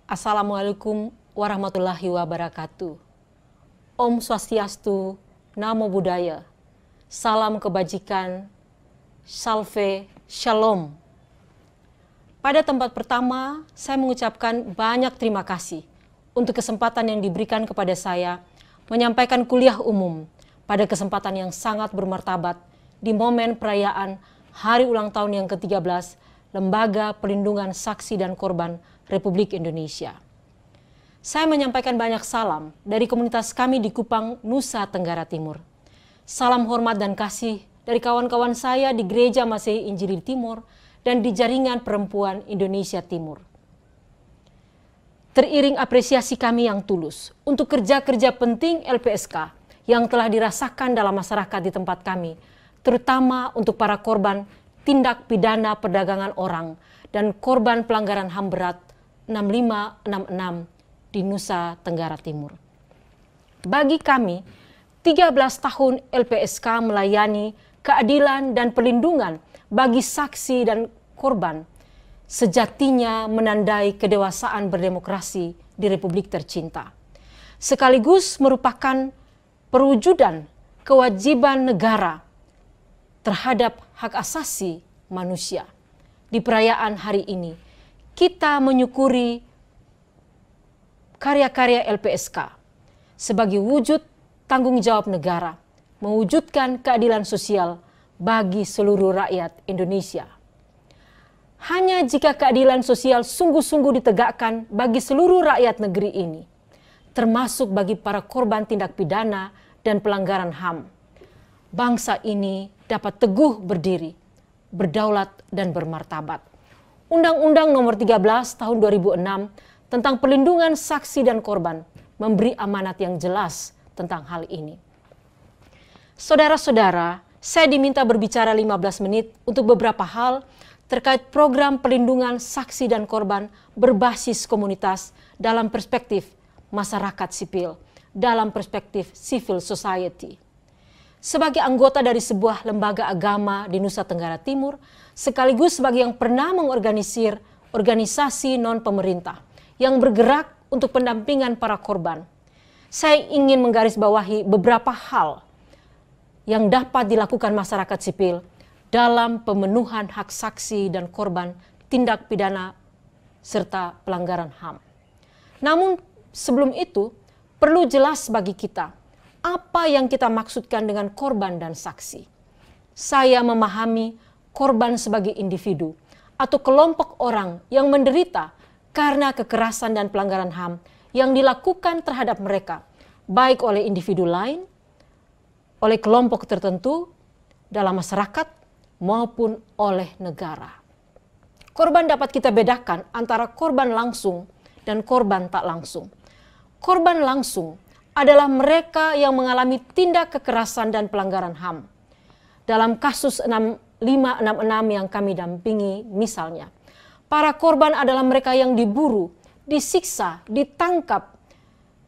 Assalamualaikum warahmatullahi wabarakatuh. Om Swastiastu, Namo Buddhaya, salam kebajikan, salve, shalom. Pada tempat pertama, saya mengucapkan banyak terima kasih untuk kesempatan yang diberikan kepada saya menyampaikan kuliah umum pada kesempatan yang sangat bermartabat di momen perayaan Hari Ulang Tahun yang ke-13 Lembaga Perlindungan Saksi dan Korban Republik Indonesia. Saya menyampaikan banyak salam dari komunitas kami di Kupang, Nusa Tenggara Timur. Salam hormat dan kasih dari kawan-kawan saya di Gereja Masehi Injili Timur dan di Jaringan Perempuan Indonesia Timur. Teriring apresiasi kami yang tulus untuk kerja-kerja penting LPSK yang telah dirasakan dalam masyarakat di tempat kami, terutama untuk para korban tindak pidana perdagangan orang dan korban pelanggaran HAM berat 6566 di Nusa Tenggara Timur. Bagi kami, 13 tahun LPSK melayani keadilan dan perlindungan bagi saksi dan korban sejatinya menandai kedewasaan berdemokrasi di Republik tercinta. Sekaligus merupakan perwujudan kewajiban negara terhadap hak asasi manusia. Di perayaan hari ini, kita menyukuri karya-karya LPSK sebagai wujud tanggung jawab negara, mewujudkan keadilan sosial bagi seluruh rakyat Indonesia. Hanya jika keadilan sosial sungguh-sungguh ditegakkan bagi seluruh rakyat negeri ini, termasuk bagi para korban tindak pidana dan pelanggaran HAM, bangsa ini dapat teguh berdiri, berdaulat dan bermartabat. Undang-Undang Nomor 13 Tahun 2006 tentang perlindungan saksi dan korban memberi amanat yang jelas tentang hal ini. Saudara-saudara, saya diminta berbicara 15 menit untuk beberapa hal terkait program perlindungan saksi dan korban berbasis komunitas dalam perspektif masyarakat sipil, dalam perspektif civil society. Sebagai anggota dari sebuah lembaga agama di Nusa Tenggara Timur, sekaligus sebagai yang pernah mengorganisir organisasi non-pemerintah yang bergerak untuk pendampingan para korban, saya ingin menggarisbawahi beberapa hal yang dapat dilakukan masyarakat sipil dalam pemenuhan hak saksi dan korban tindak pidana serta pelanggaran HAM. Namun sebelum itu, perlu jelas bagi kita apa yang kita maksudkan dengan korban dan saksi. Saya memahami korban sebagai individu atau kelompok orang yang menderita karena kekerasan dan pelanggaran HAM yang dilakukan terhadap mereka, baik oleh individu lain, oleh kelompok tertentu dalam masyarakat, maupun oleh negara. Korban dapat kita bedakan antara korban langsung dan korban tak langsung. Korban langsung adalah mereka yang mengalami tindak kekerasan dan pelanggaran HAM. Dalam kasus 6566 yang kami dampingi misalnya, para korban adalah mereka yang diburu, disiksa, ditangkap,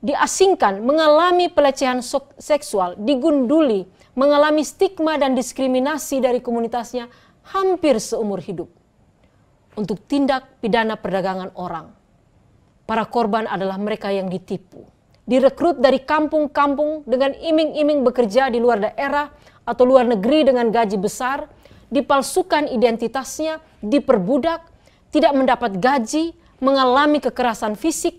diasingkan, mengalami pelecehan seksual, digunduli, mengalami stigma dan diskriminasi dari komunitasnya hampir seumur hidup. Untuk tindak pidana perdagangan orang, para korban adalah mereka yang ditipu, direkrut dari kampung-kampung dengan iming-iming bekerja di luar daerah atau luar negeri dengan gaji besar, dipalsukan identitasnya, diperbudak, tidak mendapat gaji, mengalami kekerasan fisik,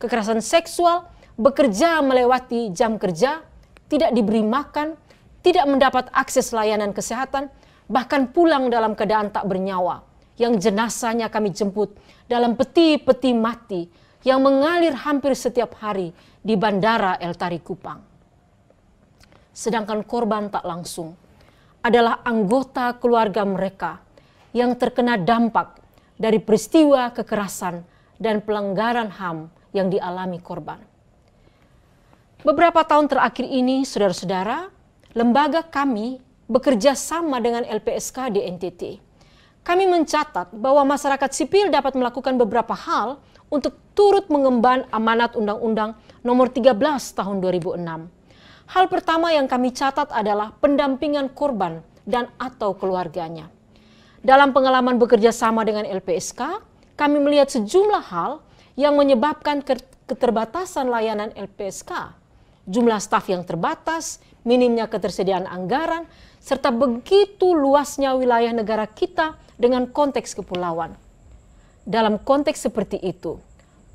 kekerasan seksual, bekerja melewati jam kerja, tidak diberi makan, tidak mendapat akses layanan kesehatan, bahkan pulang dalam keadaan tak bernyawa, yang jenazahnya kami jemput dalam peti-peti mati yang mengalir hampir setiap hari di Bandara El Tari Kupang. Sedangkan korban tak langsung adalah anggota keluarga mereka yang terkena dampak dari peristiwa kekerasan dan pelanggaran HAM yang dialami korban. Beberapa tahun terakhir ini, saudara-saudara, lembaga kami bekerja sama dengan LPSK di NTT. Kami mencatat bahwa masyarakat sipil dapat melakukan beberapa hal untuk turut mengemban amanat Undang-Undang Nomor 13 Tahun 2006. Hal pertama yang kami catat adalah pendampingan korban dan atau keluarganya. Dalam pengalaman bekerja sama dengan LPSK, kami melihat sejumlah hal yang menyebabkan keterbatasan layanan LPSK, jumlah staf yang terbatas, minimnya ketersediaan anggaran, serta begitu luasnya wilayah negara kita dengan konteks kepulauan. Dalam konteks seperti itu,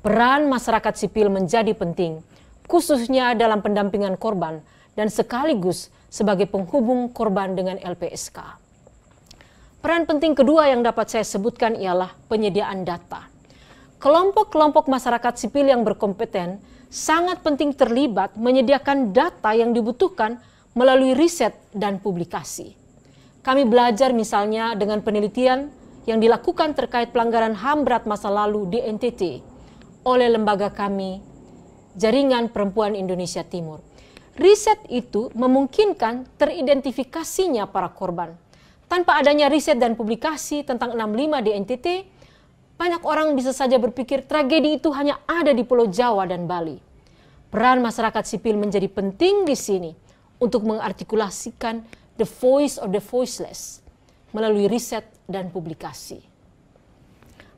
peran masyarakat sipil menjadi penting, khususnya dalam pendampingan korban dan sekaligus sebagai penghubung korban dengan LPSK. Peran penting kedua yang dapat saya sebutkan ialah penyediaan data. Kelompok-kelompok masyarakat sipil yang berkompeten sangat penting terlibat menyediakan data yang dibutuhkan melalui riset dan publikasi. Kami belajar misalnya dengan penelitian yang dilakukan terkait pelanggaran HAM berat masa lalu di NTT oleh lembaga kami, Jaringan Perempuan Indonesia Timur. Riset itu memungkinkan teridentifikasinya para korban. Tanpa adanya riset dan publikasi tentang 65 di NTT, banyak orang bisa saja berpikir tragedi itu hanya ada di Pulau Jawa dan Bali. Peran masyarakat sipil menjadi penting di sini untuk mengartikulasikan the voice of the voiceless melalui riset dan publikasi.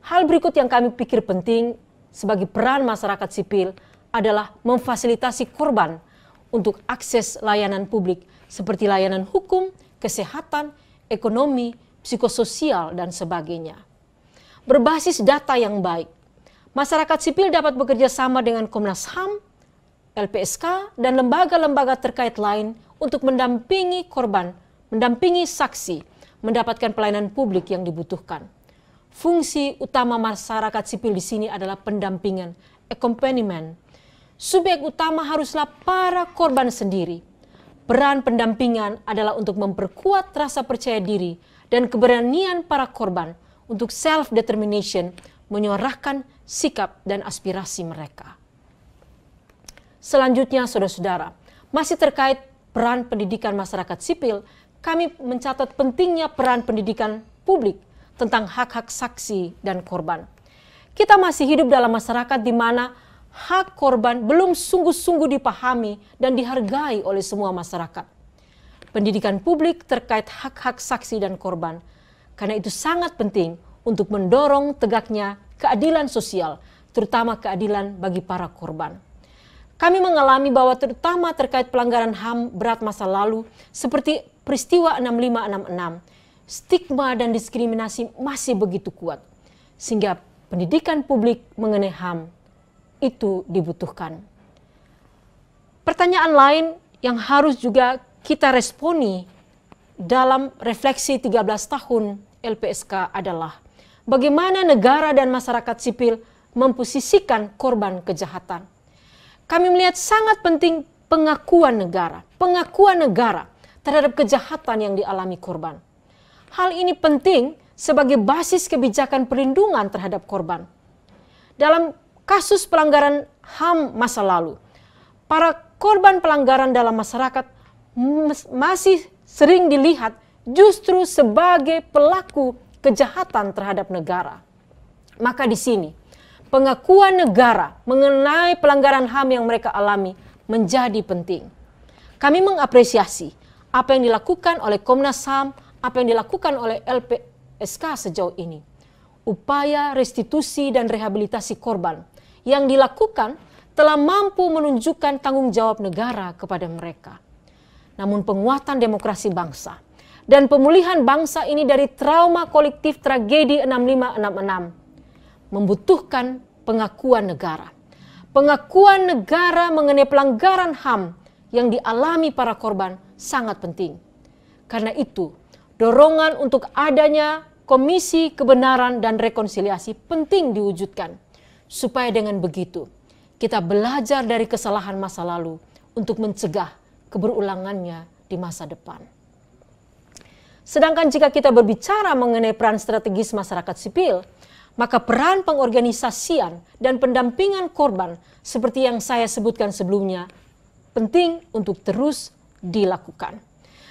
Hal berikut yang kami pikir penting sebagai peran masyarakat sipil adalah memfasilitasi korban untuk akses layanan publik seperti layanan hukum, kesehatan, ekonomi, psikososial, dan sebagainya. Berbasis data yang baik, masyarakat sipil dapat bekerja sama dengan Komnas HAM, LPSK, dan lembaga-lembaga terkait lain untuk mendampingi korban, mendampingi saksi, mendapatkan pelayanan publik yang dibutuhkan. Fungsi utama masyarakat sipil di sini adalah pendampingan, accompaniment. Subjek utama haruslah para korban sendiri. Peran pendampingan adalah untuk memperkuat rasa percaya diri dan keberanian para korban untuk self-determination, menyuarakan sikap dan aspirasi mereka. Selanjutnya, saudara-saudara, masih terkait peran pendidikan masyarakat sipil, kami mencatat pentingnya peran pendidikan publik tentang hak-hak saksi dan korban. Kita masih hidup dalam masyarakat di mana hak korban belum sungguh-sungguh dipahami dan dihargai oleh semua masyarakat. Pendidikan publik terkait hak-hak saksi dan korban, karena itu sangat penting untuk mendorong tegaknya keadilan sosial, terutama keadilan bagi para korban. Kami mengalami bahwa terutama terkait pelanggaran HAM berat masa lalu seperti peristiwa 6566, stigma dan diskriminasi masih begitu kuat, sehingga pendidikan publik mengenai HAM itu dibutuhkan. Pertanyaan lain yang harus juga kita responi dalam refleksi 13 tahun LPSK adalah bagaimana negara dan masyarakat sipil memposisikan korban kejahatan. Kami melihat sangat penting pengakuan negara terhadap kejahatan yang dialami korban. Hal ini penting sebagai basis kebijakan perlindungan terhadap korban. Dalam kasus pelanggaran HAM masa lalu, para korban pelanggaran dalam masyarakat masih sering dilihat justru sebagai pelaku kejahatan terhadap negara. Maka di sini, pengakuan negara mengenai pelanggaran HAM yang mereka alami menjadi penting. Kami mengapresiasi apa yang dilakukan oleh Komnas HAM, apa yang dilakukan oleh LPSK sejauh ini. Upaya restitusi dan rehabilitasi korban yang dilakukan telah mampu menunjukkan tanggung jawab negara kepada mereka. Namun penguatan demokrasi bangsa dan pemulihan bangsa ini dari trauma kolektif tragedi 6566 membutuhkan pengakuan negara. Pengakuan negara mengenai pelanggaran HAM yang dialami para korban sangat penting. Karena itu, dorongan untuk adanya Komisi Kebenaran dan Rekonsiliasi penting diwujudkan. Supaya dengan begitu, kita belajar dari kesalahan masa lalu untuk mencegah keberulangannya di masa depan. Sedangkan jika kita berbicara mengenai peran strategis masyarakat sipil, maka peran pengorganisasian dan pendampingan korban seperti yang saya sebutkan sebelumnya penting untuk terus dilakukan.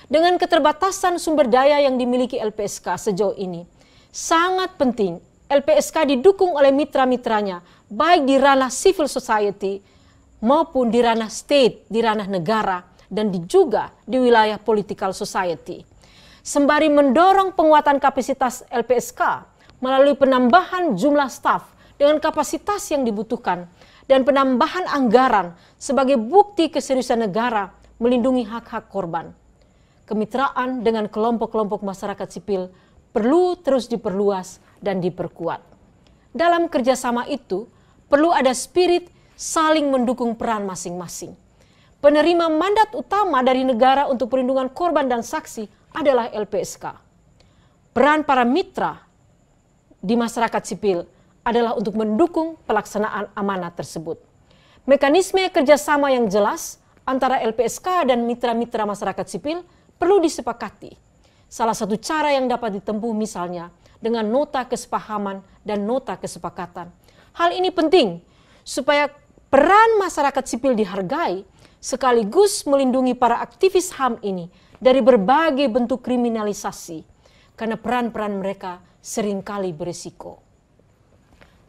Dengan keterbatasan sumber daya yang dimiliki LPSK sejauh ini, sangat penting LPSK didukung oleh mitra-mitranya, baik di ranah civil society maupun di ranah state, di ranah negara, dan juga di wilayah political society. Sembari mendorong penguatan kapasitas LPSK melalui penambahan jumlah staf dengan kapasitas yang dibutuhkan dan penambahan anggaran sebagai bukti keseriusan negara melindungi hak-hak korban. Kemitraan dengan kelompok-kelompok masyarakat sipil perlu terus diperluas dan diperkuat. Dalam kerjasama itu, perlu ada spirit saling mendukung peran masing-masing. Penerima mandat utama dari negara untuk perlindungan korban dan saksi adalah LPSK. Peran para mitra di masyarakat sipil adalah untuk mendukung pelaksanaan amanat tersebut. Mekanisme kerjasama yang jelas antara LPSK dan mitra-mitra masyarakat sipil perlu disepakati. Salah satu cara yang dapat ditempuh misalnya dengan nota kesepahaman dan nota kesepakatan. Hal ini penting supaya peran masyarakat sipil dihargai sekaligus melindungi para aktivis HAM ini dari berbagai bentuk kriminalisasi karena peran-peran mereka seringkali berisiko.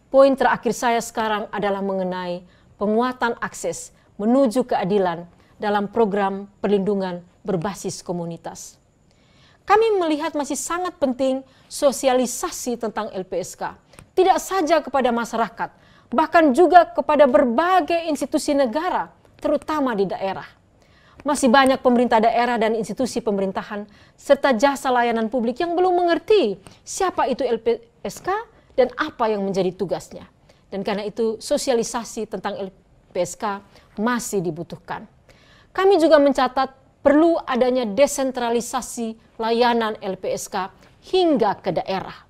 Poin terakhir saya sekarang adalah mengenai penguatan akses menuju keadilan dalam program perlindungan berbasis komunitas. Kami melihat masih sangat penting sosialisasi tentang LPSK, tidak saja kepada masyarakat, bahkan juga kepada berbagai institusi negara, terutama di daerah. Masih banyak pemerintah daerah dan institusi pemerintahan serta jasa layanan publik yang belum mengerti siapa itu LPSK dan apa yang menjadi tugasnya. Dan karena itu sosialisasi tentang LPSK masih dibutuhkan. Kami juga mencatat perlu adanya desentralisasi layanan LPSK hingga ke daerah.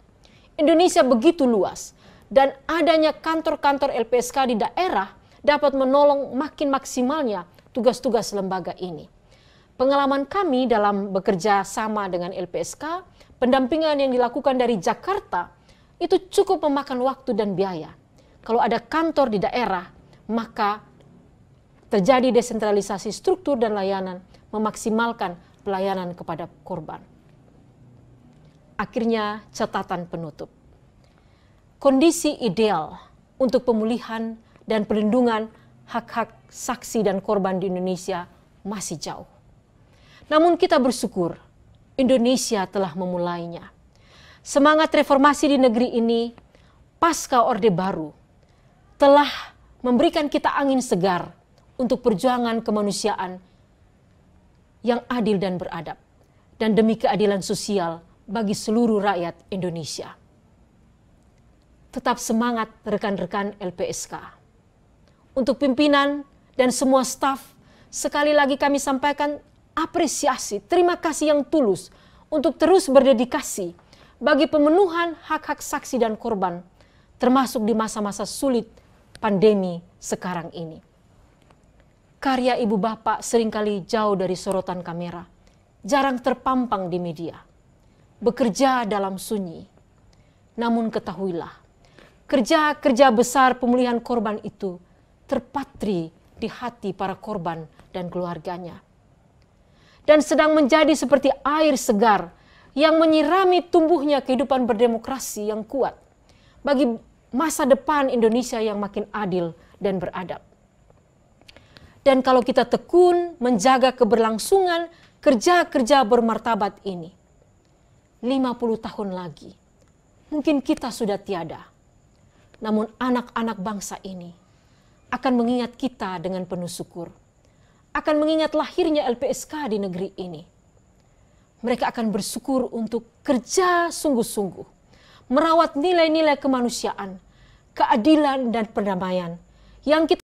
Indonesia begitu luas dan adanya kantor-kantor LPSK di daerah dapat menolong makin maksimalnya tugas-tugas lembaga ini. Pengalaman kami dalam bekerja sama dengan LPSK, pendampingan yang dilakukan dari Jakarta itu cukup memakan waktu dan biaya. Kalau ada kantor di daerah, maka terjadi desentralisasi struktur dan layanan, memaksimalkan pelayanan kepada korban. Akhirnya catatan penutup. Kondisi ideal untuk pemulihan dan perlindungan hak-hak saksi dan korban di Indonesia masih jauh. Namun kita bersyukur Indonesia telah memulainya. Semangat reformasi di negeri ini pasca Orde Baru telah memberikan kita angin segar untuk perjuangan kemanusiaan yang adil dan beradab, dan demi keadilan sosial bagi seluruh rakyat Indonesia. Tetap semangat rekan-rekan LPSK. Untuk pimpinan dan semua staf, sekali lagi kami sampaikan apresiasi, terima kasih yang tulus untuk terus berdedikasi bagi pemenuhan hak-hak saksi dan korban, termasuk di masa-masa sulit pandemi sekarang ini. Karya ibu bapak seringkali jauh dari sorotan kamera, jarang terpampang di media, bekerja dalam sunyi. Namun ketahuilah, kerja-kerja besar pemulihan korban itu terpatri di hati para korban dan keluarganya. Dan sedang menjadi seperti air segar yang menyirami tumbuhnya kehidupan berdemokrasi yang kuat bagi masa depan Indonesia yang makin adil dan beradab. Dan kalau kita tekun menjaga keberlangsungan kerja-kerja bermartabat ini, 50 tahun lagi, mungkin kita sudah tiada. Namun anak-anak bangsa ini akan mengingat kita dengan penuh syukur. Akan mengingat lahirnya LPSK di negeri ini. Mereka akan bersyukur untuk kerja sungguh-sungguh, merawat nilai-nilai kemanusiaan, keadilan dan perdamaian yang kita